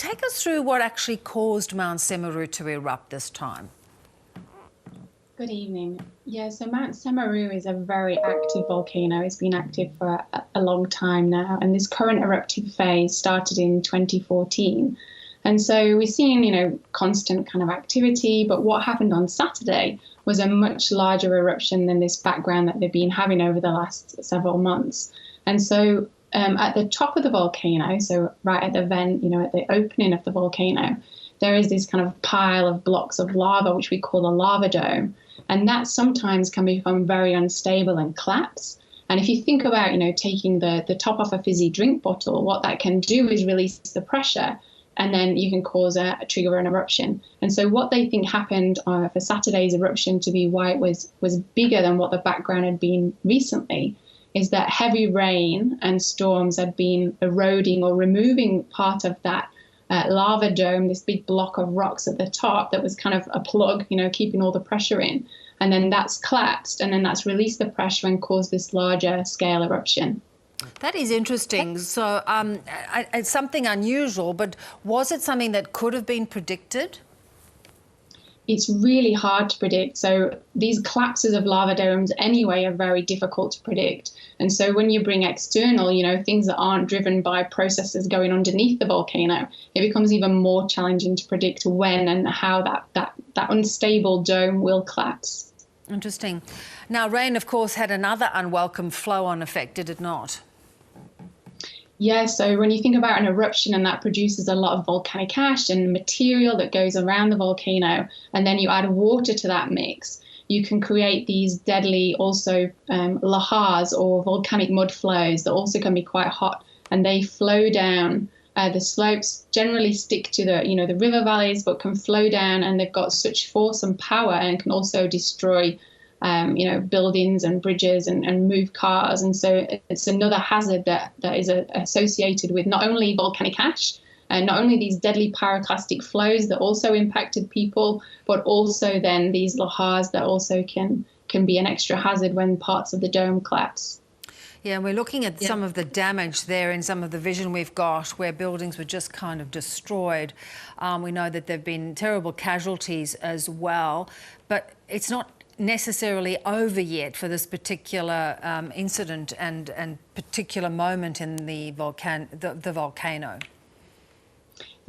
take us through what actually caused Mount Semeru to erupt this time. Good evening. Yeah, so Mount Semeru is a very active volcano. It's been active for a long time now, and this current eruptive phase started in 2014. And so we're seeing, constant kind of activity, but what happened on Saturday was a much larger eruption than this background that they've been having over the last several months. And so at the top of the volcano, so right at the vent, at the opening of the volcano, there is this kind of pile of blocks of lava, which we call a lava dome. And that sometimes can become very unstable and collapse. And if you think about, taking the top off a fizzy drink bottle, what that can do is release the pressure, and then you can cause a trigger an eruption. And so what they think happened for Saturday's eruption to be why it was bigger than what the background had been recently is that heavy rain and storms had been eroding or removing part of that lava dome, this big block of rocks at the top that was kind of a plug, keeping all the pressure in. And then that's collapsed, and then that's released the pressure and caused this larger scale eruption. That is interesting. So it's something unusual, but was it something that could have been predicted? It's really hard to predict. So these collapses of lava domes anyway are very difficult to predict. And so when you bring external, things that aren't driven by processes going underneath the volcano, it becomes even more challenging to predict when and how that unstable dome will collapse. Interesting. Now, rain, of course, had another unwelcome flow-on effect, did it not? Yeah, so when you think about an eruption and that produces a lot of volcanic ash and material that goes around the volcano, and then you add water to that mix, you can create these deadly also lahars or volcanic mud flows that also can be quite hot, and they flow down. The slopes generally stick to the river valleys, but can flow down, and they've got such force and power and can also destroy buildings and bridges and move cars. And so it's another hazard that is associated with not only volcanic ash and not only these deadly pyroclastic flows that also impacted people, but also then these lahars that also can be an extra hazard when parts of the dome collapse. Yeah, and we're looking at some of the damage there in some of the vision we've got where buildings were just kind of destroyed. We know that there have been terrible casualties as well, but it's not necessarily over yet for this particular incident and particular moment in the volcano.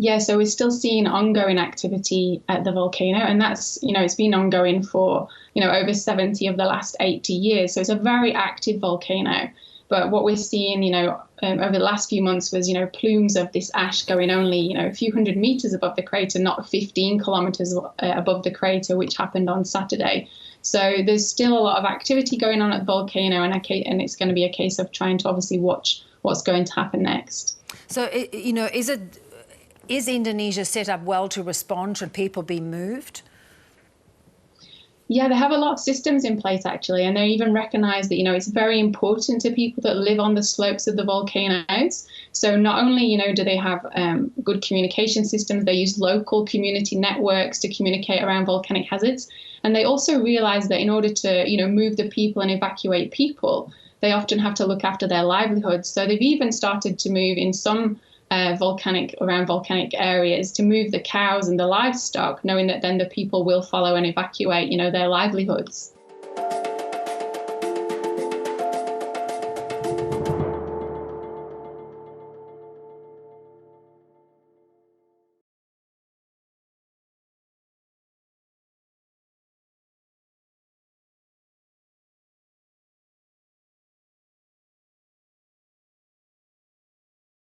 Yeah, so we're still seeing ongoing activity at the volcano, and that's, it's been ongoing for, over 70 of the last 80 years. So it's a very active volcano. But what we're seeing, over the last few months was, plumes of this ash going only, a few hundred meters above the crater, not 15 kilometers above the crater, which happened on Saturday. So there's still a lot of activity going on at the volcano, and it's going to be a case of trying to obviously watch what's going to happen next. So, is Indonesia set up well to respond? Should people be moved? Yeah, they have a lot of systems in place, actually, and they even recognise that, it's very important to people that live on the slopes of the volcanoes. So not only, do they have good communication systems, they use local community networks to communicate around volcanic hazards. And they also realise that in order to, move the people and evacuate people, they often have to look after their livelihoods. So they've even started to move in some volcanic areas to move the cows and the livestock, knowing that then the people will follow and evacuate, their livelihoods.